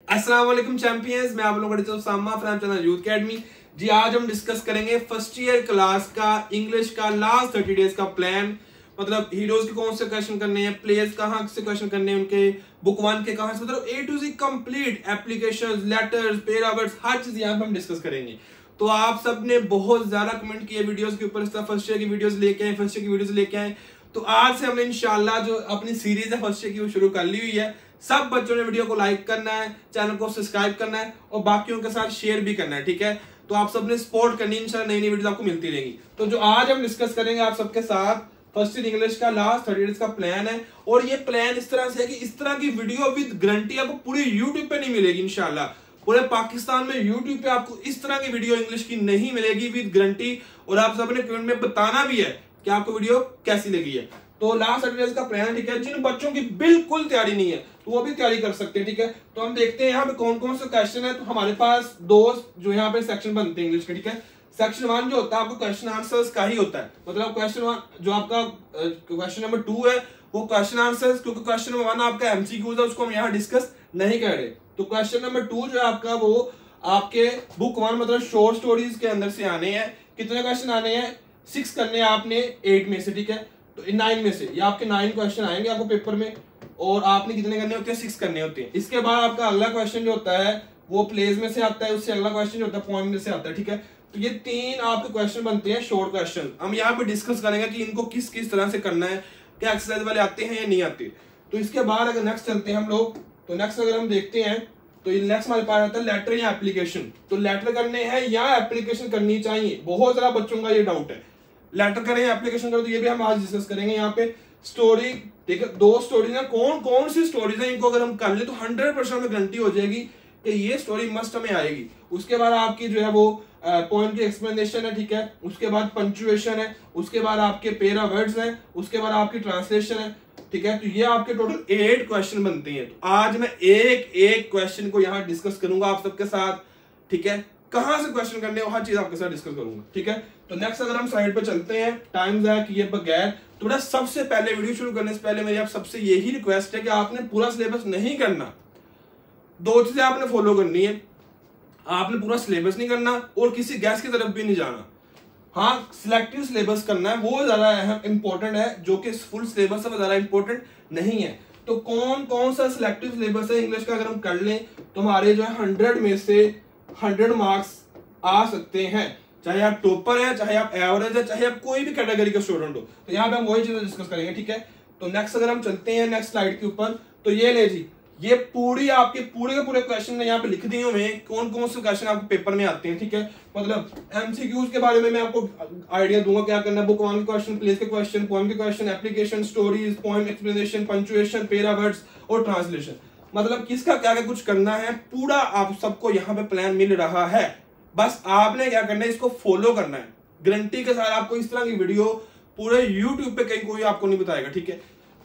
अस्सलाम वालेकुम चैंपियंस, मैं आप लोगों का सामा फ्रॉम चैनल यूथ अकेडमी। जी आज हम डिस्कस करेंगे फर्स्ट ईयर क्लास का इंग्लिश का लास्ट 30 डेज का प्लान। मतलब हीरोज के कौन से क्वेश्चन करने हैं, प्लेयर्स कहाँ से क्वेश्चन करने हैं, उनके बुक वन के कहाँ से, मतलब A to Z complete applications, letters, पेरावर्ड्स, हर चीज यहाँ पे हम डिस्कस करेंगे। तो आप सब ने बहुत ज्यादा कमेंट किए वीडियोस के ऊपर, फर्स्ट ईयर की वीडियोस लेके आए, फर्स्ट ईयर की वीडियोस लेके आए। तो आज से हमने इंशाल्लाह जो अपनी सीरीज है फर्स्ट ईयर की वो शुरू कर ली हुई है। सब बच्चों ने वीडियो को लाइक करना है, चैनल को सब्सक्राइब करना है और बाकियों के साथ शेयर भी करना है, ठीक है। तो आप सबने सपोर्ट करनी है, इंशाल्लाह नई नई वीडियो आपको मिलती रहेगी। तो जो आज हम डिस्कस करेंगे आप सबके साथ फर्स्ट ईयर इंग्लिश का लास्ट 30 डेज का प्लान है। और ये प्लान इस तरह से है कि इस तरह की वीडियो विद गारंटी आपको पूरे यूट्यूब पे नहीं मिलेगी। इंशाल्लाह पूरे पाकिस्तान में यूट्यूब पे आपको इस तरह की वीडियो इंग्लिश की नहीं मिलेगी विद गारंटी। और आप सबने कमेंट में बताना भी है कि आपको वीडियो कैसी लगी है। तो लास्ट 30 डेज का प्लान, ठीक है। जिन बच्चों की बिल्कुल तैयारी नहीं है तो वो भी तैयारी कर सकते हैं, ठीक है। तो हम देखते हैं यहाँ पे कौन कौन से क्वेश्चन है। तो हमारे पास दो जो यहाँ पे सेक्शन बनते हैं इंग्लिश के, ठीक है। सेक्शन 1 जो होता है आपको क्वेश्चन आंसर्स का ही होता है। मतलब क्वेश्चन 1 जो आपका क्वेश्चन नंबर 2 है वो क्वेश्चन आंसर्स, क्योंकि क्वेश्चन नंबर 1 आपका एमसीक्यूज है, उसको हम यहाँ डिस्कस नहीं कर रहे। तो क्वेश्चन नंबर 2 जो है आपका वो आपके बुक 1 मतलब शॉर्ट स्टोरीज के अंदर से आने हैं। कितने क्वेश्चन आने हैं? 6 करने हैं आपने 8 में से, ठीक है। तो 9 में से ये आपके 9 क्वेश्चन आएंगे आपको पेपर में, और आपने कितने करने होते हैं? 6 करने होते हैं। इसके बाद आपका अगला क्वेश्चन जो होता है वो प्लेस में से आता है, उससे अगला क्वेश्चन जो होता है पॉइंट में से आता है, ठीक है। तो ये 3 आपके क्वेश्चन बनते हैं शॉर्ट क्वेश्चन। हम यहाँ पे डिस्कस करेंगे कि इनको किस किस तरह से करना है, क्या एक्सरसाइज वाले आते हैं या नहीं आते। तो इसके बाद अगर नेक्स्ट चलते हैं हम लोग, तो नेक्स्ट अगर हम देखते हैं तो ये नेक्स्ट हमारे पास आता है लेटर या एप्लीकेशन। तो लेटर करने हैं या एप्लीकेशन करनी चाहिए, बहुत सारा बच्चों का ये डाउट है। लेटर करें एप्लीकेशन करें, तो ये भी हम आज डिस्कस करेंगे। यहाँ पे स्टोरी, ठीक है, 2 स्टोरीज है। कौन कौन सी स्टोरीज है, इनको अगर हम कर ले तो 100% में गारंटी हो जाएगी कि ये स्टोरी मस्ट हमें आएगी। उसके बाद आपकी जो है वो पॉइंट की एक्सप्लेनेशन है, ठीक है। उसके बाद पंक्चुएशन है, उसके बाद आपके पेरा वर्ड्स हैं, उसके बाद आपकी ट्रांसलेशन है, ठीक है। तो ये आपके टोटल 8 क्वेश्चन बनते हैं। तो आज मैं एक एक क्वेश्चन को यहाँ डिस्कस करूंगा आप सबके साथ, ठीक है। कहां से क्वेश्चन करने हर चीज आपके साथ डिस्कस करूंगा, ठीक है। तो नेक्स्ट अगर हम साइड पे चलते हैं टाइम ज़ाया किए बगैर, तो बेटा सबसे पहले वीडियो शुरू करने से पहले मेरी आप सबसे यही रिक्वेस्ट है कि आपने पूरा सिलेबस नहीं करना। 2 चीजें आपने फॉलो करनी है, आपने पूरा सिलेबस नहीं करना और किसी गैस की तरफ भी नहीं जाना। हाँ, सिलेक्टिव सिलेबस करना है, वो ज्यादा अहम इंपॉर्टेंट है, जो कि फुल सिलेबस से ज्यादा इंपॉर्टेंट नहीं है। तो कौन कौन सा सिलेक्टिव सिलेबस है इंग्लिश का अगर हम कर लें तो हमारे जो है 100 में से 100 मार्क्स आ सकते हैं। चाहे आप टॉपर है, चाहे आप एवरेज है, चाहे आप कोई भी कैटेगरी का स्टूडेंट हो। तो यहाँ पे हम वही चीजें डिस्कस करेंगे, ठीक है। तो नेक्स्ट अगर हम चलते हैं नेक्स्ट स्लाइड के ऊपर, तो ये ले जी, ये पूरी आपके पूरे के पूरे क्वेश्चन ने यहाँ पे लिख दिए हुए हैं कौन कौन से क्वेश्चन आपको पेपर में आते हैं, ठीक है। मतलब एमसीक्यूज के बारे में मैं आपको आइडिया दूंगा क्या करना है। बुक 1 के क्वेश्चन, प्लेस के क्वेश्चन, पॉइंट के question, application, stories, point explanation, punctuation, पेरा वर्ड्स और ट्रांसलेशन। मतलब किसका क्या क्या कुछ करना है, पूरा आप सबको यहाँ पे प्लान मिल रहा है। बस आपने क्या करना है, इसको फॉलो करना है। गारंटी के साथ आपको इस तरह की वीडियो पूरे यूट्यूब पे कहीं कोई आपको नहीं बताएगा, ठीक है।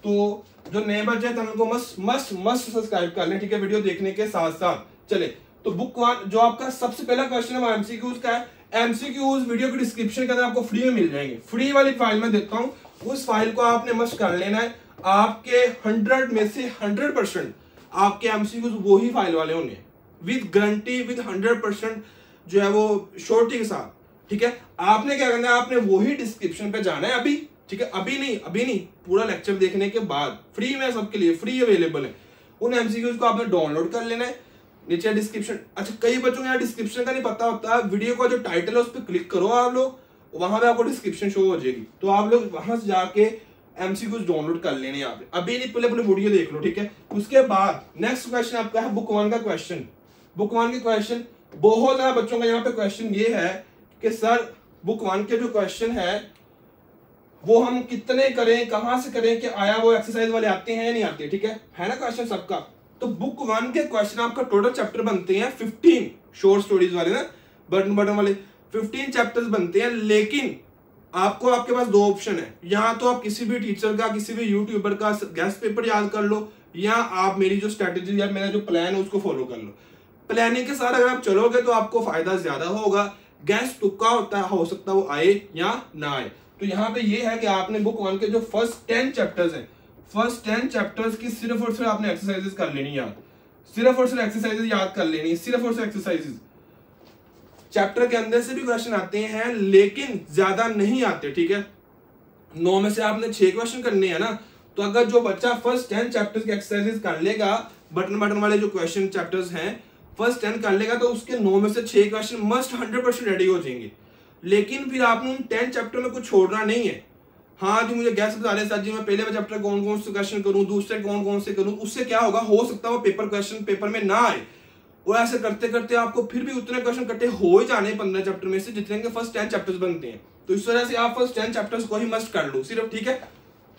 तो जो नए बच्चे हैं चैनल को मस्ट सब्सक्राइब कर लें, ठीक है, वीडियो देखने के साथ साथ। चले तो बुक 1 जो आपका सबसे पहला क्वेश्चन है वो एमसीक्यूज का है। एमसीक्यूज वीडियो के डिस्क्रिप्शन के अंदर आपको फ्री में मिल जाएंगे। फ्री वाली फाइल में देता हूँ, उस फाइल को आपने मस्ट कर लेना है। आपके 100 में से 100% आपके एमसीक्यूज वही फाइल वाले होंगे विद गारंटी, विद 100% जो है वो श्योरिटी के साथ, ठीक है। आपने क्या करना है, आपने वही डिस्क्रिप्शन पे जाना है अभी, ठीक है। अभी नहीं, पूरा लेक्चर देखने के बाद फ्री में सबके लिए फ्री अवेलेबल है। उन एमसीक्यूज को आपने डाउनलोड कर लेना है, नीचे डिस्क्रिप्शन। अच्छा, कई बच्चों को यहाँ डिस्क्रिप्शन का नहीं पता होता, वीडियो का जो टाइटल है उस पर क्लिक करो आप लोग, वहां पे आपको डिस्क्रिप्शन शो हो जाएगी। तो आप लोग वहां से जाके एमसीक्यूज डाउनलोड कर लेने यहाँ पे, अभी नहीं, पहले पूरी वीडियो देख लो, ठीक है। उसके बाद नेक्स्ट क्वेश्चन आपका है बुक 1 का क्वेश्चन। बुक 1 के क्वेश्चन बहुत ज्यादा बच्चों का यहाँ पे क्वेश्चन ये है कि सर बुक 1 के जो क्वेश्चन है वो हम कितने करें, कहां से करें, कि आया वो एक्सरसाइज वाले आते हैं या नहीं आते, ठीक है ना क्वेश्चन सबका। तो बुक 1 के क्वेश्चन आपका टोटल चैप्टर बनते हैं 15 शॉर्ट स्टोरीज वाले ना, बटन वाले 15 चैप्टर्स बनते हैं। लेकिन आपको आपके पास 2 ऑप्शन है, यहाँ तो आप किसी भी टीचर का, किसी भी यूट्यूबर का गेस्ट पेपर याद कर लो, या आप मेरी जो स्ट्रेटेजी या मेरा जो प्लान है उसको फॉलो कर लो। प्लानिंग के साथ अगर आप चलोगे तो आपको फायदा ज्यादा होगा। गेस्ट तुक्का होता है, हो सकता है वो आए या ना आए। तो यहाँ पे ये है कि आपने बुक 1 के जो फर्स्ट 10 चैप्टर्स हैं, फर्स्ट 10 चैप्टर्स की सिर्फ और सिर्फ आपने एक्सरसाइजेस कर लेनी है। सिर्फ और सिर्फ एक्सरसाइजेज याद कर लेनी, सिर्फ और सिर्फ एक्सरसाइजेज। चैप्टर के अंदर से भी क्वेश्चन आते हैं लेकिन ज्यादा नहीं आते, ठीक है। 9 में से आपने 6 क्वेश्चन करने हैं ना, तो अगर जो बच्चा फर्स्ट 10 चैप्टर्स के एक्सरसाइजेज कर लेगा, बटन वाले जो क्वेश्चन चैप्टर्स हैं फर्स्ट 10 कर लेगा, तो उसके 9 में से 6 क्वेश्चन मस्ट 100% रेडी हो जाएंगे। लेकिन फिर आपने उन 10 चैप्टर में कुछ छोड़ना नहीं है। हाँ जी, मुझे गैस बता रहे सर जी मैं पहले चैप्टर कौन कौन से क्वेश्चन करूं, दूसरे कौन कौन से करूं, उससे क्या होगा, हो सकता है वो पेपर क्वेश्चन पेपर में ना आए, और ऐसे करते करते आपको फिर भी उतने क्वेश्चन इकट्ठे हो ही जाने 15 चैप्टर में से जितने के फर्स्ट 10 चैप्टर्स बनते हैं। तो इस वजह से आप फर्स्ट 10 चैप्टर्स को ही मस्ट कर लो सिर्फ, ठीक है।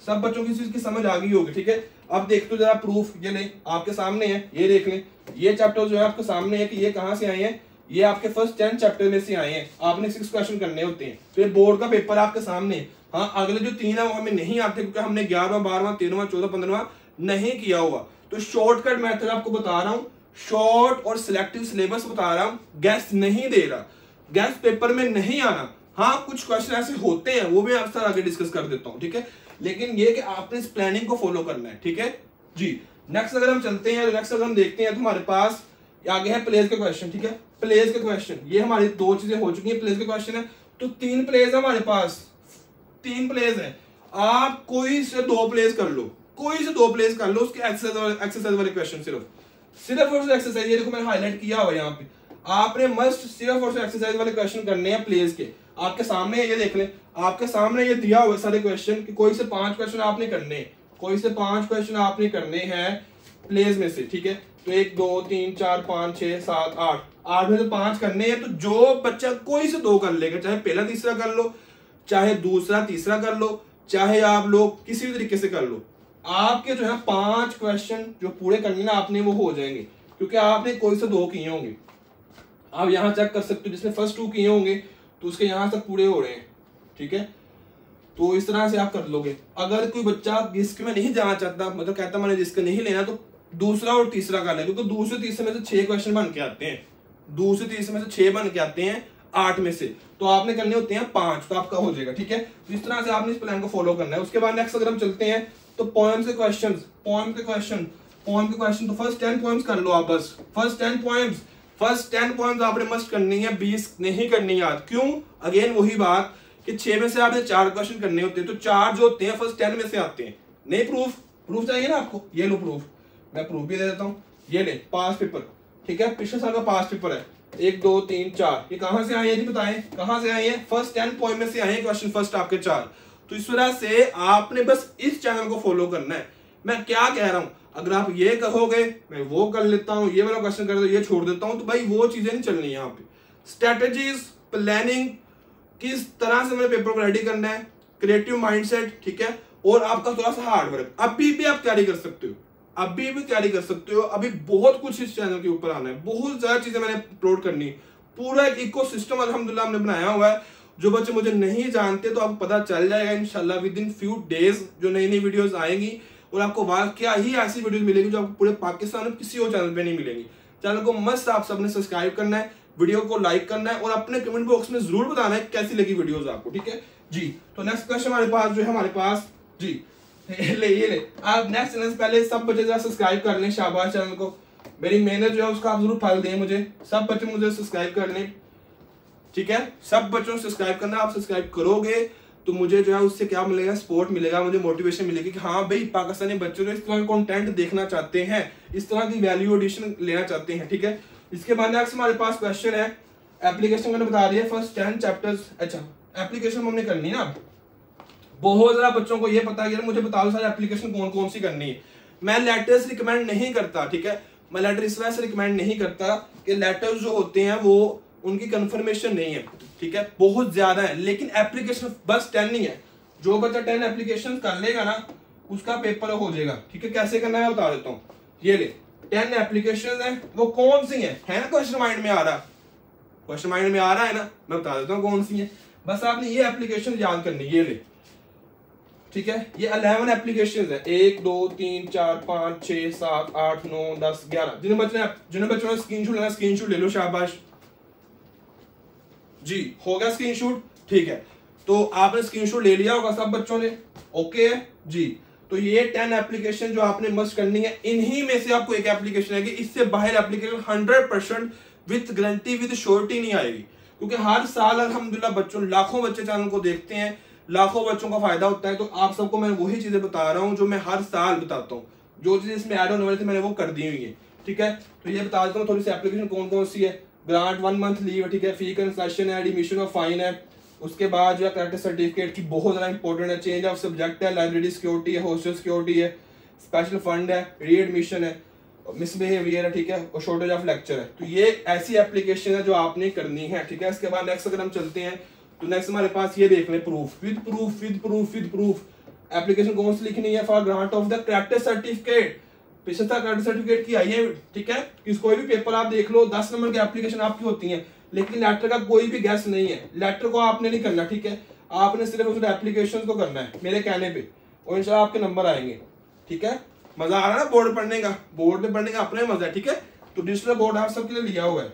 सब बच्चों की इस चीज की समझ आ गई होगी, ठीक है। अब देख तो जरा प्रूफ, ये ले आपके सामने है, ये देख लें, ये चैप्टर जो है आपके सामने है कि ये कहां से आए हैं, ये आपके फर्स्ट 10 चैप्टर में से आए हैं। आपने 6 क्वेश्चन करने होते हैं, तो ये बोर्ड का पेपर आपके सामने है। हाँ, अगले जो 3 है वो हमें नहीं आते क्योंकि हमने 11वां 12वां 13वां 14वां 15वां नहीं किया हुआ। तो शॉर्टकट मेथड आपको बता रहा हूं, शॉर्ट और सिलेक्टिव सिलेबस बता रहा हूं, गैस नहीं दे रहा, गैस पेपर में नहीं आना। हाँ, कुछ क्वेश्चन ऐसे होते हैं, वो भी आपसे आगे डिस्कस कर देता हूं, ठीक है। लेकिन ये कि आपने इस प्लानिंग को फॉलो करना है, ठीक है जी। नेक्स्ट अगर हम चलते हैं, नेक्स्ट अगर हम देखते हैं तो हमारे पास आगे है प्लेस के क्वेश्चन, ठीक है। प्लेस के क्वेश्चन, ये हमारी 2 चीजें हो चुकी है, प्लेस के क्वेश्चन है, तो 3 प्लेस है हमारे पास, 3 प्लेस है। आप कोई से 2 प्लेस कर लो, कोई से 2 प्लेस कर लो, उसके एक्सरसाइज वाले क्वेश्चन सिर्फ और सिर्फ एक्सरसाइज, ये देखो मैंने हाईलाइट किया हुआ यहाँ पे, आपने मस्ट सिर्फ और सिर्फ एक्सरसाइज वाले क्वेश्चन करने हैं प्लेस के। आपके सामने ये देख लें, आपके सामने ये दिया हुआ सारे क्वेश्चन कि कोई से 5 क्वेश्चन आपने करने हैं, कोई से 5 क्वेश्चन आपने करने हैं प्लेस में से, ठीक है। तो 1 2 3 4 5 6 7 8 में से 5 करने हैं। तो जो बच्चा कोई से 2 कर लेगा, चाहे पहला तीसरा कर लो, चाहे दूसरा तीसरा कर लो, चाहे आप लोग किसी भी तरीके से कर लो, आपके जो है 5 क्वेश्चन जो पूरे करने ना आपने वो हो जाएंगे, क्योंकि आपने कोई से 2 किए होंगे। आप यहां चेक कर सकते हो, जिसने फर्स्ट 2 किए होंगे तो उसके यहां तक पूरे हो रहे हैं, ठीक है। तो इस तरह से आप कर लोगे। अगर कोई बच्चा रिस्क में नहीं जाना चाहता, मतलब कहता मैंने रिस्क नहीं लेना, तो दूसरा और तीसरा कर ले, क्योंकि दूसरे तीसरे में से 6 क्वेश्चन बन के आते हैं, दूसरे तीसरे में से 6 बन के आते हैं 8 में से, तो आपने करने होते हैं 5, तो आपका हो जाएगा, ठीक है। तो इस तरह से आपने इस प्लान को फॉलो करना है। उसके बाद नेक्स्ट अगर हम चलते हैं तो पोएम्स के क्वेश्चन, पोएम के क्वेश्चन, तो फर्स्ट 10 पोएम्स कर लो आप, बस फर्स्ट 10 पोएम्स आपने मस्ट करनी है, 20 नहीं करनी याद। क्यों? अगेन वही बात कि 6 में से आपने 4 क्वेश्चन करने होते हैं, तो 4 जो होते हैं फर्स्ट 10 में से आते हैं। नहीं प्रूफ चाहिए ना आपको, ये लो प्रूफ, मैं प्रूफ भी दे देता हूँ, ये ले पास पेपर, ठीक है, पिछले साल का पास पेपर है, 1 2 3 4, ये कहां से आए हैं जी बताएं, कहां से आए हैं? फर्स्ट 10 पोएम में से आए हैं क्वेश्चन, फर्स्ट आपके 4। तो इस वजह से आपने बस इस चैनल को फॉलो करना है। मैं क्या कह रहा हूं, अगर आप ये कहोगे मैं वो कर लेता हूं, ये वाला क्वेश्चन कर दो, ये छोड़ देता हूं, तो भाई वो चीजें नहीं चलनी है यहाँ पे। स्ट्रेटेजीज, प्लानिंग, किस तरह से मैंने पेपर को रेडी करना है, क्रिएटिव माइंडसेट, ठीक है, और आपका थोड़ा सा हार्ड वर्क, अभी भी आप तैयारी कर सकते हो, अभी भी तैयारी कर सकते हो। अभी बहुत कुछ इस चैनल के ऊपर आना है, बहुत ज्यादा चीजें मैंने अपलोड करनी है, पूरा एक इकोसिस्टम अल्हम्दुलिल्लाह हमने बनाया हुआ है। जो बच्चे मुझे नहीं जानते तो आपको पता चल जाएगा इंशाल्लाह विद इन फ्यू डेज, जो नई नई वीडियोस आएंगी, और आपको क्या ही ऐसी वीडियोस मिलेगी जो आपको पूरे पाकिस्तान में किसी और चैनल पे नहीं मिलेंगी। चैनल को मस्त आप सबने सब्सक्राइब करना है, वीडियो को लाइक करना है, और अपने कमेंट बॉक्स में जरूर बताना है कैसी लगी वीडियोस आपको, ठीक है जी। तो नेक्स्ट क्वेश्चन हमारे पास जो है, हमारे पास जी ये ले आप नेक्स्ट चैनल से पहले सब बच्चे जरा सब्सक्राइब कर लें, शाबाश चैनल को, मेरी मेहनत जो है उसका आप जरूर फल दें मुझे, सब बच्चे मुझे सब्सक्राइब कर लें, ठीक है, सब बच्चों को सब्सक्राइब करना। आप सब्सक्राइब करोगे तो मुझे जो है उससे क्या मिलेगा, सपोर्ट मिलेगा, मुझे मोटिवेशन मिलेगी कि हाँ भाई पाकिस्तानी बच्चों जो इस तरह का कंटेंट देखना चाहते हैं, इस तरह की वैल्यू एडिशन लेना चाहते हैं, ठीक है। इसके बाद नेक्स्ट हमारे पास क्वेश्चन है एप्लीकेशन, मैंने बता दिया फर्स्ट 10 चैप्टर्स। अच्छा, एप्लीकेशन हमने करनी ना, बहुत ज्यादा बच्चों को ये पता है, मुझे बताओ सारी एप्लीकेशन कौन कौन सी करनी है। मैं लेटर्स रिकमेंड नहीं करता, ठीक है, मैं लेटर इस वजह से रिकमेंड नहीं करता कि लेटर्स जो होते हैं वो उनकी कंफर्मेशन नहीं है, ठीक है, बहुत ज्यादा है, लेकिन एप्लीकेशन बस 10 नहीं है। जो बच्चा 10 एप्लीकेशन कर लेगा ना उसका पेपर हो जाएगा, ठीक है। कैसे करना है बता देता हूँ, ये ले 10 एप्लीकेशन है, वो कौन सी है ना, क्वेश्चन माइंड में आ रहा, क्वेश्चन माइंड में आ रहा है ना, मैं बता देता हूँ कौन सी है। बस आपने ये एप्लीकेशन याद करनी, ये ले, ठीक है, ये 11 एप्लीकेशन है, 1 2 3 4 5 6 7 8 9 10 11। जिन्हें बच्चों ने स्क्रीनशॉट लेना स्क्रीनशॉट ले लो, शाबाश जी, हो गया स्क्रीनशॉट, ठीक है। तो आपने स्क्रीनशॉट ले लिया होगा सब बच्चों ने, ओके है जी। तो तो ये 10 एप्लीकेशन जो आपने मस्ट करनी है, इन्हीं में से आपको एक एप्लीकेशन आएगी, इससे बाहर application 100% with guarantee with surety नहीं आएगी, क्योंकि हर साल अल्हम्दुलिल्लाह बच्चों लाखों बच्चे चैनल को देखते हैं, लाखों बच्चों का फायदा होता है। तो आप सबको मैं वही चीजें बता रहा हूँ जो मैं हर साल बताता हूँ, जो चीजें इसमें ऐड होने वाली थी मैंने वो कर दी हुई है, ठीक है। तो ये बता देता हूँ थोड़ी सी एप्लीकेशन कौन कौन सी है। ग्रांट 1 मंथ लीव, ठीक है, फी कंसेशन है, एडमिशन ऑफ फाइन है, उसके बाद जो है कैरेक्टर सर्टिफिकेट की बहुत ज्यादा इंपॉर्टेंट है, चेंज ऑफ सब्जेक्ट है, लाइब्रेरी सिक्योरिटी है, हॉस्टल सिक्योरिटी है, स्पेशल फंड है, रीएडमिशन है, मिसबिहेवियर है, ठीक है, और शॉर्टेज ऑफ लेक्चर है। तो ये ऐसी एप्लीकेशन है जो आपने करनी है, ठीक है। इसके बाद नेक्स्ट अगर हम चलते हैं तो नेक्स्ट हमारे पास ये देख लें, proof with proof with proof with proof. Application कौन सी लिखनी है? For grant of the character certificate. पिछले कैरेक्टर सर्टिफिकेट की आई है, ठीक है। किस कोई भी पेपर आप देख लो, 10 नंबर की एप्लीकेशन आपकी होती है, लेकिन लेटर का कोई भी गैस नहीं है, लेटर को आपने नहीं करना, ठीक है। आपने सिर्फ उस एप्लीकेशन को करना है मेरे कहने पे, और इंशाल्लाह आपके नंबर आएंगे, ठीक है। मजा आ रहा है ना बोर्ड पढ़ने का? बोर्ड में पढ़ने का अपना मजा है, ठीक है। तो डिजिटल बोर्ड आप सबके लिए लिया हुआ है।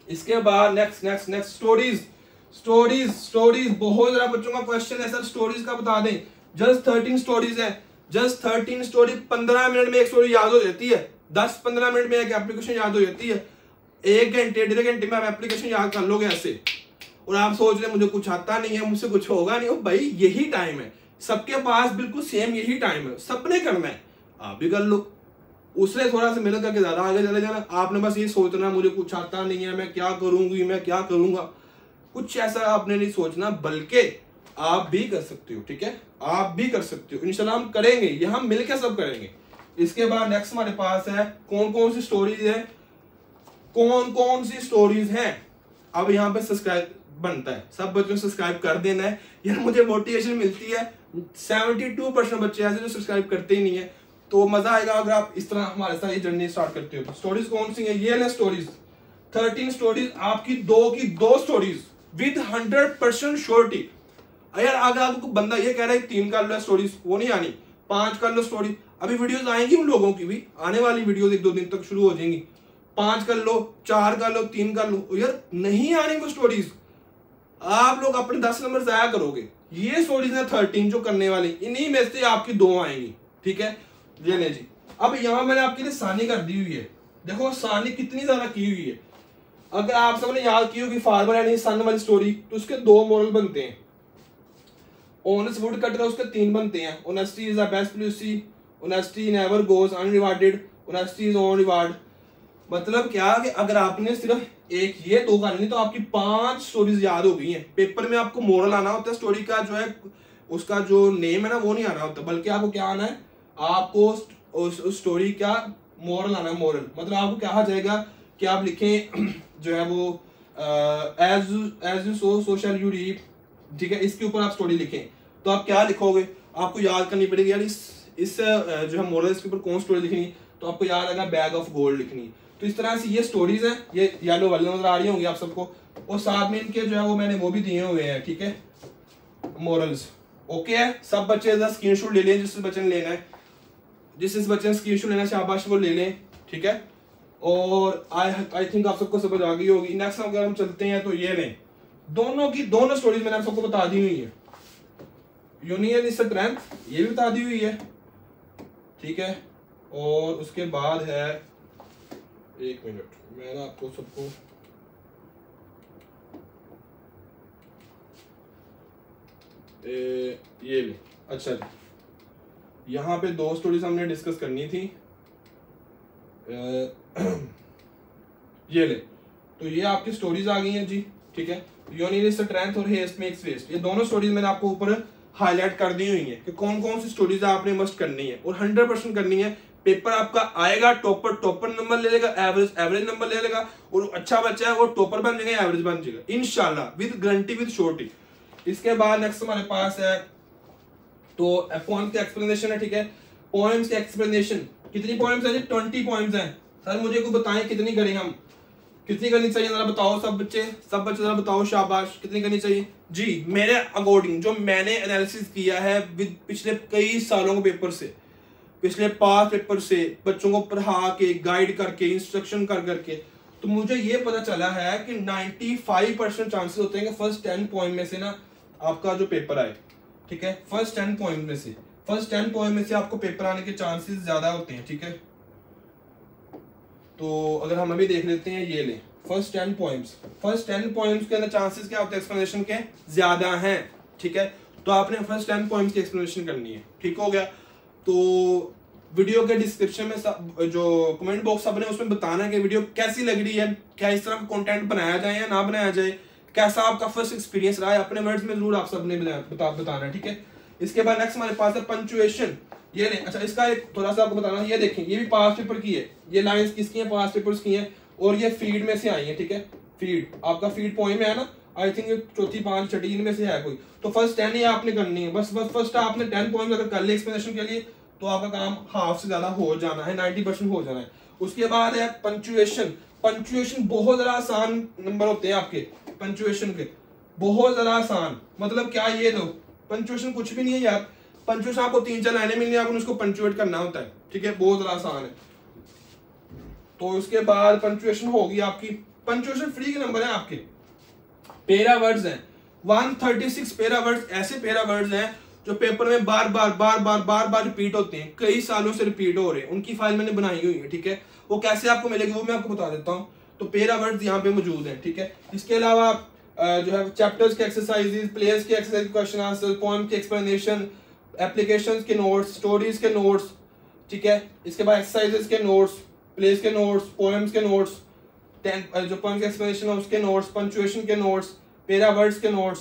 इसके बाद नेक्स्ट स्टोरीज बहुत ज्यादा बच्चों का क्वेश्चन है, सर स्टोरीज का बता दें। जस्ट 13 स्टोरीज है, जस्ट 13 स्टोरी, 15 मिनट में एक स्टोरी याद हो जाती है, 10-15 मिनट में एक एप्लीकेशन याद हो जाती है, 1 घंटे 1.5 घंटे में आप एप्लीकेशन याद कर लोगे ऐसे। और आप सोच रहे मुझे कुछ आता नहीं है, मुझसे कुछ होगा नहीं। भाई यही टाइम है, सबके पास बिल्कुल सेम यही टाइम है, सबने करना है, आप भी कर लो। उसने थोड़ा सा मेहनत करके ज्यादा आगे चले जाना। आपने बस ये सोचना मुझे कुछ आता नहीं है, मैं क्या करूंगी, मैं क्या करूंगा, कुछ ऐसा आपने नहीं सोचना, बल्कि आप भी कर सकते हो, ठीक है, आप भी कर सकते हो। इंशाल्लाह हम करेंगे, ये हम मिलकर सब करेंगे। इसके बाद नेक्स्ट हमारे पास है कौन कौन सी स्टोरीज है, कौन कौन सी स्टोरीज हैं। अब यहाँ पे सब्सक्राइब बनता है, सब बच्चों को सब्सक्राइब कर देना है यार, मुझे मोटिवेशन मिलती है। 72% बच्चे ऐसे जो सब्सक्राइब करते ही नहीं है, तो मजा आएगा अगर आप इस तरह हमारे साथ ये जर्नी स्टार्ट करते हो। तो स्टोरीज कौन सी है? ये ले स्टोरीज, 13 स्टोरीज आपकी, दो स्टोरीज विद 100% श्योरिटी। यार अगर आपको बंदा ये कह रहा है 3 कर लो स्टोरीज, वो नहीं आनी, 5 कर लो स्टोरी। अभी वीडियोस आएंगी उन लोगों की भी, आने वाली वीडियोस 1-2 दिन तक शुरू हो जाएंगी। 5 कर लो, 4 कर लो, 3 कर लो। यार नहीं आने को स्टोरीज, आप लोग अपने 10 नंबर जाया करोगे। ये स्टोरीज है 13 जो करने वाली, इन्हीं में से आपकी 2 आएंगी, ठीक है। ये ले जी, अब यहां मैंने आपके लिए सानी कर दी हुई है, देखो सानी कितनी ज्यादा की हुई है। अगर आप सबने याद की होगी फार्मर एंड सन वाली स्टोरी, तो उसके 2 मॉरल बनते हैं। ऑनेस्ट वुड कटर उसके 3 बनते हैं। Honesty is the best policy, honesty never goes unrewarded, honesty is on reward. मतलब क्या कि अगर आपने सिर्फ एक ये 2 कर ली तो आपकी 5 स्टोरीज याद हो गई हैं। पेपर में आपको मोरल आना होता है, स्टोरी का जो है उसका जो नेम है ना वो नहीं आना होता, बल्कि आपको क्या आना है, आपको उस स्टोरी का मोरल आना है। मोरल मतलब आपको कहा जाएगा कि आप लिखें जो है वो as you sow so shall you reap, ठीक है, इसके ऊपर आप स्टोरी लिखें। तो आप क्या लिखोगे, आपको याद करनी पड़ेगी यार इस जो है मोरल के ऊपर कौन स्टोरी लिखनी, तो आपको याद आएगा बैग ऑफ गोल्ड लिखनी। तो इस तरह से ये स्टोरीज है, ये येलो वाले नजर आ रही होंगी आप सबको, और साथ में इनके जो है वो मैंने वो भी दिए हुए हैं, ठीक है, मोरल्स। ओके है, सब बच्चे स्क्रीनशॉट ले लें, जिस बच्चे ने लेना है, जिस बच्चे ने स्क्रीनशॉट लेना है शाबाश वो ले लें, ठीक है। और आई थिंक आप सबको समझ आ गई होगी। नेक्स्ट अगर हम चलते हैं तो ये लें, दोनों स्टोरीज मैंने आप सबको बता दी हुई है। यूनियन इज स्ट्रेंथ, ये भी बता दी हुई है, ठीक है। और उसके बाद है, एक मिनट मैं आपको सबको ये ले, अच्छा जी, यहाँ पे 2 स्टोरीज हमने डिस्कस करनी थी। ये ले, तो ये आपकी स्टोरीज आ गई हैं जी, ठीक है। यूनियन इज स्ट्रेंथ और हेस्ट मेक्स वेस्ट, ये दोनों स्टोरीज मैंने आपको ऊपर हाईलाइट कर दी हुई है कि कौन कौन सी स्टोरीज आपने मस्ट करनी है, और 100% करनी है। पेपर आपका आएगा, टॉपर नंबर ले लेगा, एवरेज नंबर ले लेगा, और अच्छा बच्चा है वो टॉपर बन जाएगा, एवरेज बन जाएगा इंशाल्लाह, विद गारंटी विद श्योरिटी। इसके बाद नेक्स्ट हमारे पास है तो पॉइंट की एक्सप्लेनेशन है, ठीक है। पॉइंट्स की एक्सप्लेनेशन, कितनी पॉइंट्स है जी? 20 पॉइंट्स हैं। सर मुझे को बताएं कितनी करें हम, कितनी करनी चाहिए जरा बताओ सब बच्चे जरा बताओ, शाबाश, कितनी करनी चाहिए जी? मेरे अकॉर्डिंग जो मैंने एनालिसिस किया है विद पिछले कई सालों के पेपर से, पिछले 5 पेपर से बच्चों को पढ़ा के, गाइड करके, इंस्ट्रक्शन कर करके, तो मुझे ये पता चला है कि 95% चांसेस होते हैं कि फर्स्ट 10 पॉइंट में से ना आपका जो पेपर आए, ठीक है, फर्स्ट 10 पॉइंट में से फर्स्ट 10 पोएम में से आपको पेपर आने के चांसेस ज्यादा होते हैं, ठीक है। तो अगर हम अभी देख लेते हैं, ये ले फर्स्ट 10 पोएम्स के अंदर चांसेस क्या होते हैं एक्सप्लेनेशन के, ज्यादा हैं, ठीक है। तो आपने फर्स्ट 10 पोएम्स की एक्सप्लेनेशन करनी है, ठीक हो गया। तो वीडियो के डिस्क्रिप्शन में जो कमेंट बॉक्स आपने उसमें बताना है कि वीडियो कैसी लग रही है, क्या इस तरह का कंटेंट बनाया जाए या ना बनाया जाए, कैसा आपका फर्स्ट एक्सपीरियंस रहा है, अपने वर्ड्स में जरूर आप सबने बताना है, ठीक है। इसके बाद नेक्स्ट हमारे पास है पंक्चुएशन। ये नहीं, अच्छा इसका एक थोड़ा सा आपको बताना, ये देखें ये भी पास्ट पेपर की है, ये लाइंस किसकी है, पास्ट पेपर्स की है, और ये फीड में से आई है, ठीक है। फीड आपका फीड पोएम है ना, आई थिंक चौथी 5 छठी इनमें से है कोई। तो फर्स्ट 10 ही आपने करनी है, बस फर्स्ट आपने 10 पोएम अगर कर ले एक्सप्लेनेशन के लिए तो आपका काम हाफ से ज्यादा हो जाना है, 90% हो जाना है। उसके बाद है पंक्चुएशन। पंक्चुएशन बहुत ज्यादा आसान नंबर होते हैं आपके पंक्चुएशन के, बहुत ज्यादा आसान। मतलब क्या, ये लो पंक्चुएशन कुछ भी नहीं है यार, पंक्चुएशन आपको 3-4 लाइनें मिलनी है, आपको उसको पंक्चुएट करना होता है, ठीक है, बहुत ज्यादा आसान है। तो उसके बाद पंक्चुएशन होगी आपकी, पंक्चुएशन फ्री के नंबर है आपके। पैरा वर्ड्स हैं 136 पैरा वर्ड्स, ऐसे पैरा वर्ड्स हैं जो पेपर में बार बार रिपीट होते हैं, कई सालों से रिपीट हो रहे हैं, उनकी फाइल मैंने बनाई हुई है, ठीक है। वो कैसे आपको मिलेगी वो मैं आपको बता देता हूँ। तो पैरा वर्ड्स यहाँ पे मौजूद हैं, ठीक है। इसके अलावा जो है चैप्टर्स के एक्सरसाइजेस, प्लेयर्स के एक्सरसाइज, क्वेश्चन आंसर, पोएम की एक्सप्लेनेशन, एप्लीकेशंस के नोट्स, स्टोरीज के नोट्स, ठीक है। इसके बाद एक्सरसाइजेस के नोट्स, प्लेस के नोट्स, पोएम्स के नोट्स, जो पोएम के एक्सप्लेनेशन है उसके नोट्स, पंक्चुएशन के नोट्स, पैरा वर्ड्स के नोट्स,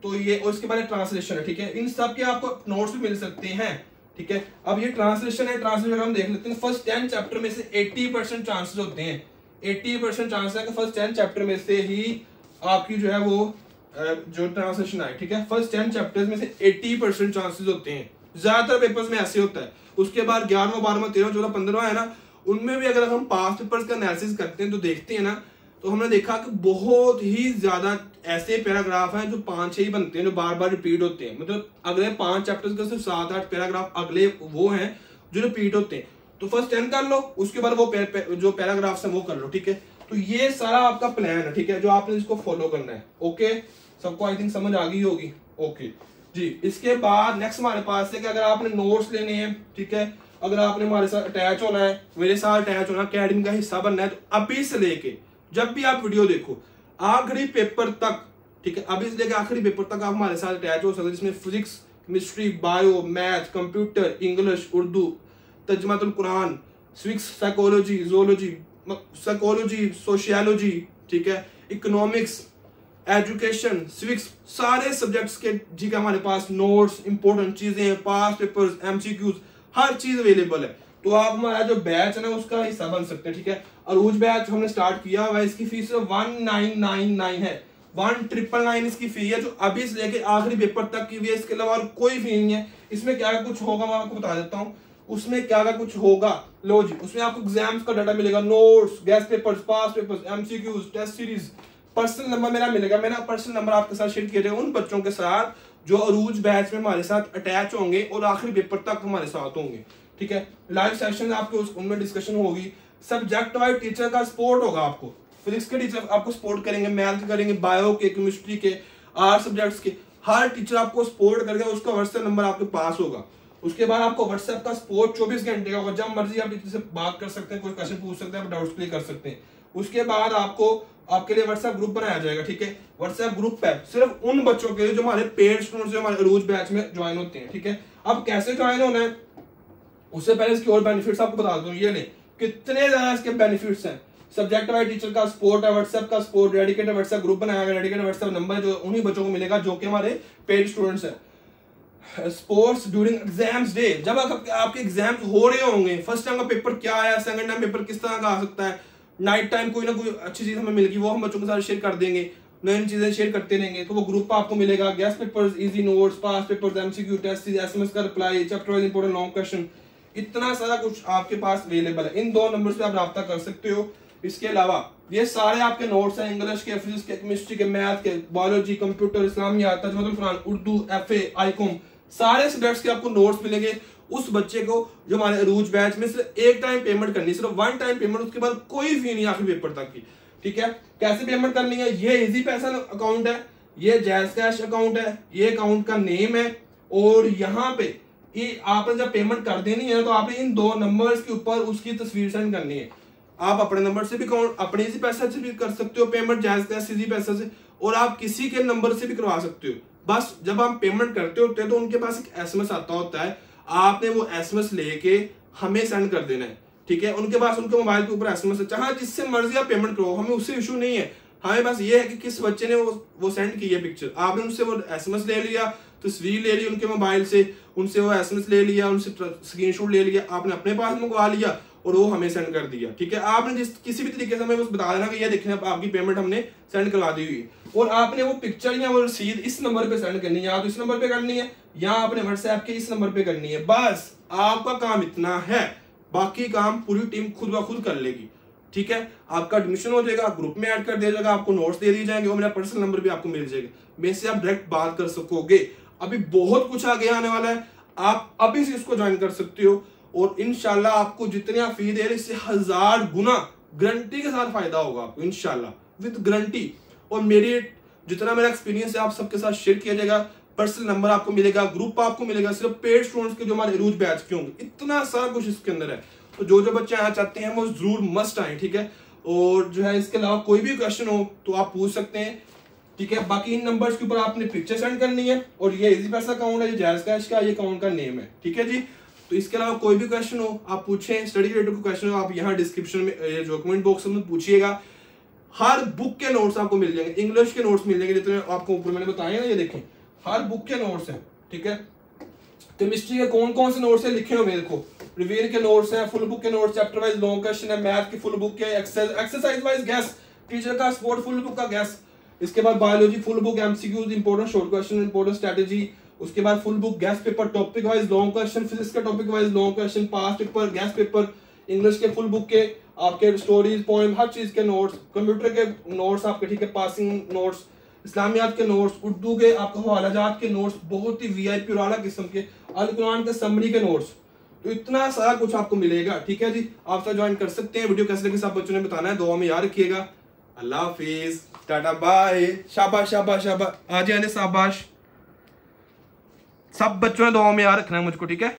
तो ये उसके बाद ट्रांसलेशन है, ठीक है। इन सब के आपको नोट्स भी मिल सकते हैं, ठीक है। अब ये ट्रांसलेशन है, ट्रांसलेशन हम देख लेते हैं। फर्स्ट 10 चैप्टर में से 80% चांसेस होते हैं, 80% चांसेस है कि फर्स्ट 10 चैप्टर में से ही आपकी जो है वो जो ट्रांसलेशन आए, ठीक है। फर्स्ट 10 चैप्टर्स में से 80% चांसेस होते हैं, ज्यादातर पेपर्स में ऐसे होता है। उसके बाद 11वां 12वां 13वां 14वां 15वां है ना, उनमें भी अगर हम पास्ट पेपर्स का एनालिसिस करते हैं तो देखते हैं ना, तो हमने देखा कि बहुत ही ज्यादा ऐसे पैराग्राफ हैं जो 5-6 ही बनते हैं, जो बार बार रिपीट होते हैं। मतलब अगले 5 चैप्टर्स के सिर्फ 7-8 पैराग्राफ अगले वो हैं जो रिपीट होते हैं। तो फर्स्ट 10 कर लो, उसके बाद वो जो पैराग्राफ्स हैं वो कर लो, ठीक है। तो ये सारा आपका प्लान है, ठीक है, जो आपने इसको फॉलो करना है। ओके, सबको आई थिंक समझ आ गई होगी। ओके जी, इसके बाद नेक्स्ट हमारे पास है कि अगर आपने नोट्स लेने हैं, ठीक है, अगर आपने हमारे साथ अटैच होना है, मेरे साथ अटैच होना, अकेडमी का हिस्सा बनना है, तो अभी से लेके जब भी आप वीडियो देखो आखिरी पेपर तक, ठीक है, अभी से लेकर आखिरी पेपर तक आप हमारे साथ अटैच हो सकते हैं, जिसमें physics, chemistry, bio, math, computer, English, Urdu, Tarjumatul Quran, civics, psychology, zoology, psychology, sociology, ठीक है, इकोनॉमिक्स, एजुकेशन, सिविक्स, सारे सब्जेक्ट्स के जी का हमारे पास नोट्स, इंपॉर्टेंट चीजें, पास्ट पेपर्स, एमसीक्यूज, हर चीज अवेलेबल है। तो आप हमारा जो बैच है ना उसका हिस्सा बन सकते हैं, ठीक है। अरूज बैच हमने स्टार्ट किया हुआ है, इसकी फीस 1999 है, 1999 इसकी फी है, जो अभी से लेके आखिरी पेपर तक की भी है। इसके अलावा और कोई फी नहीं है। इसमें क्या कुछ होगा मैं आपको बता देता हूँ, उसमें क्या कुछ होगा। लो जी, उसमें आपको एग्जाम्स का डाटा मिलेगा, notes, guess papers, past papers, MCQs, test series, personal number मेरा मिलेगा। मेरा पर्सनल नंबर आपके साथ शेयर किया जाएगा उन बच्चों के साथ जो अरूज बैच में हमारे साथ अटैच होंगे और आखिरी पेपर तक हमारे साथ होंगे, ठीक है। लाइव सेशन आपके उनमें डिस्कशन होगी, सब्जेक्ट वाइज टीचर का सपोर्ट होगा। आपको फिजिक्स के टीचर आपको सपोर्ट करेंगे, मैथ करेंगे, बायो के, केमिस्ट्री के, आर्ट सब्जेक्ट्स के, हर टीचर आपको सपोर्ट करके उसका व्हाट्सएप नंबर आपके पास होगा। उसके बाद आपको व्हाट्सएप का सपोर्ट 24 घंटे का होगा, जब मर्जी आप टीचर से बात कर सकते हैं, कोई क्वेश्चन पूछ सकते हैं, डाउट्स क्लियर कर सकते हैं। उसके बाद आपको आपके लिए व्हाट्सएप ग्रुप बनाया जाएगा, ठीक है। व्हाट्सएप ग्रुप है सिर्फ उन बच्चों के लिए जो हमारे पेड स्टूडेंट्स जो हमारे अरूज बैच में ज्वाइन होते हैं, ठीक है। अब कैसे ज्वाइन होना है उससे पहले इसके और बेनिफिट्स आपको बता दूं। ये ले कितने ज्यादा इसके बेनिफिट्स हैं। सब्जेक्ट वाइज टीचर का सपोर्ट है, व्हाट्सएप का सपोर्ट, डेडिकेटेड व्हाट्सएप ग्रुप बनाया गया, डेडिकेटेड व्हाट्सएप नंबर जो उन्हीं बच्चों को मिलेगा जो कि हमारे पेड स्टूडेंट्स हैं। स्पोर्ट्स ड्यूरिंग एग्जाम्स डे, जब आपके एग्जाम्स हो रहे होंगे, फर्स्ट टाइम का पेपर क्या आया, सेकंड टाइम पेपर किस तरह का आ सकता है, नाइट टाइम कोई ना कोई अच्छी चीज हमें मिलेगी, वो हम बच्चों के साथ शेयर कर देंगे, नई चीजें शेयर करते रहेंगे। तो वो ग्रुप आपको मिलेगा, guess papers, easy notes, past papers, MCQ, test, SMS का reply, chapter wise important long question, इतना सारा कुछ आपके पास अवेलेबल है। इन 2 नंबर्स पे आप राब्ता कर सकते हो। इसके अलावा ये सारे आपके नोट्स हैं, इंग्लिश के, फिजिक्स के, केमिस्ट्री के, मैथ के, biology, computer, Islamiat, Tarjumatul Quran, Urdu, FA, ICom, सारे सब्जेक्ट्स के आपको नोट्स मिलेंगे। उस बच्चे को जो हमारे अरूज बैच में सिर्फ एक टाइम पेमेंट करनी, सिर्फ 1 टाइम पेमेंट, उसके बाद कोई फी नहीं आखिरी पेपर तक की, ठीक है। कैसे पेमेंट करनी है, ये इजी पैसा अकाउंट है, ये जैज कैश अकाउंट है, ये अकाउंट का नेम है, और यहाँ पे कि आपने जब पेमेंट कर देनी है तो आपने इन 2 नंबर्स के ऊपर उसकी तस्वीर सेंड करनी है। आप अपने नंबर से भी अपने इसी पैसे से भी कर सकते हो पेमेंट, जायज इजी पैसे से, और आप किसी के नंबर से भी करवा सकते हो। बस जब आप पेमेंट करते होते हैं तो उनके पास एक एसएमएस आता होता है, आपने वो एसएमएस लेके हमें सेंड कर देना है, ठीक है। उनके पास उनके मोबाइल के ऊपर एसएमएस है, चाहे जिससे मर्जी आप पेमेंट करो, हमें उससे इशू नहीं है। हमें बस ये है कि किस बच्चे ने वो सेंड की है पिक्चर, आपने उनसे वो एसएमएस ले लिया, तस्वीर ले ली उनके मोबाइल से, उनसे वो एसएमएस ले लिया, उनसे स्क्रीनशॉट ले लिया, आपने अपने पास मंगवा लिया और वो हमें सेंड कर दिया, ठीक है। आपने किसी भी तरीके से हमें बस बता देना कि ये देखिए आपकी पेमेंट हमने सेंड करवा दी हुई है, और आपने वो पिक्चर या वो रसीद इस नंबर पे सेंड करनी है, या तो इस नंबर पे करनी है या आपने व्हाट्सएप के इस नंबर पे करनी है। बस आपका काम इतना है, बाकी काम पूरी टीम खुद ब खुद कर लेगी, ठीक है। आपका एडमिशन हो जाएगा, ग्रुप में ऐड कर दिया जाएगा, आपको नोट्स दे दिए जाएंगे, और मेरा पर्सनल नंबर भी आपको मिल जाएगा, मेरे से आप डायरेक्ट बात कर सकोगे। अभी बहुत कुछ आगे आने वाला है, आप अभी से इसको ज्वाइन कर सकते हो, और इंशाल्लाह आपको जितने आप फी दे रहे इससे 1000 गुना गारंटी के साथ फायदा होगा आपको, इंशाल्लाह विद गारंटी। और जितना मेरा एक्सपीरियंस है आप सबके साथ शेयर किया जाएगा, पर्सनल नंबर आपको मिलेगा, ग्रुप आपको मिलेगा, सिर्फ पेड स्टूडेंट्स के जो हमारे अरूज बैच के होंगे, इतना सारा कुछ इसके अंदर है। तो जो बच्चे आना चाहते हैं वो जरूर मस्ट आए, ठीक है। और जो है इसके अलावा कोई भी क्वेश्चन हो तो आप पूछ सकते हैं, ठीक है। बाकी इन नंबर्स के ऊपर आपने पिक्चर सेंड करनी है, और ये इजी पैसा अकाउंट है, ये जायज कैश का ये अकाउंट का नेम है, ठीक है जी। तो इसके अलावा कोई भी क्वेश्चन हो आप पूछें, स्टडी रिलेटेड कोई क्वेश्चन हो आप यहाँ डिस्क्रिप्शन में जो कमेंट बॉक्स में पूछिएगा। हर बुक के नोट्स आपको मिल जाएंगे, इंग्लिश के नोट्स मिल जाएंगे जितने आपको ऊपर मैंने बताए ना, ये देखें हर बुक के नोट्स हैं, ठीक है। केमिस्ट्री के कौन कौन से नोट्स है लिखे हुए देखो, रिवीजन के नोट्स हैं, फुल बुक के notes, chapter wise long question है, मैथ की फुल बुक के, एक्सरसाइज वाइज गैस, टीचर का स्पोर्ट फुल बुक का गैस, इसके बाद biology full book, MCQs important short question important strategy, उसके बाद full book guess paper topic wise long question, physics का topic wise long question, past paper guess paper, English के full book के आपके stories poem हर चीज के notes, computer के notes आपके, ठीक है, पासिंग नोट्स, इस्लामियात के नोट्स, उर्दू के आपको हवालाजात के नोट्स, बहुत ही वीआईपी और आला किस्म के, अल कुरान के समरी के नोट्स, तो इतना सारा कुछ आपको मिलेगा, ठीक है जी। आप सब ज्वाइन कर सकते हैं। वीडियो कैसे लगी सब बच्चों ने बताना है, दुआ में याद रखिएगा। अल्लाह हाफिज, टाटा बाय, शाबाश शाबाश शाबाश, आ जाए शाबाश, सब बच्चों ने दुआ में याद रखना है मुझको, ठीक है।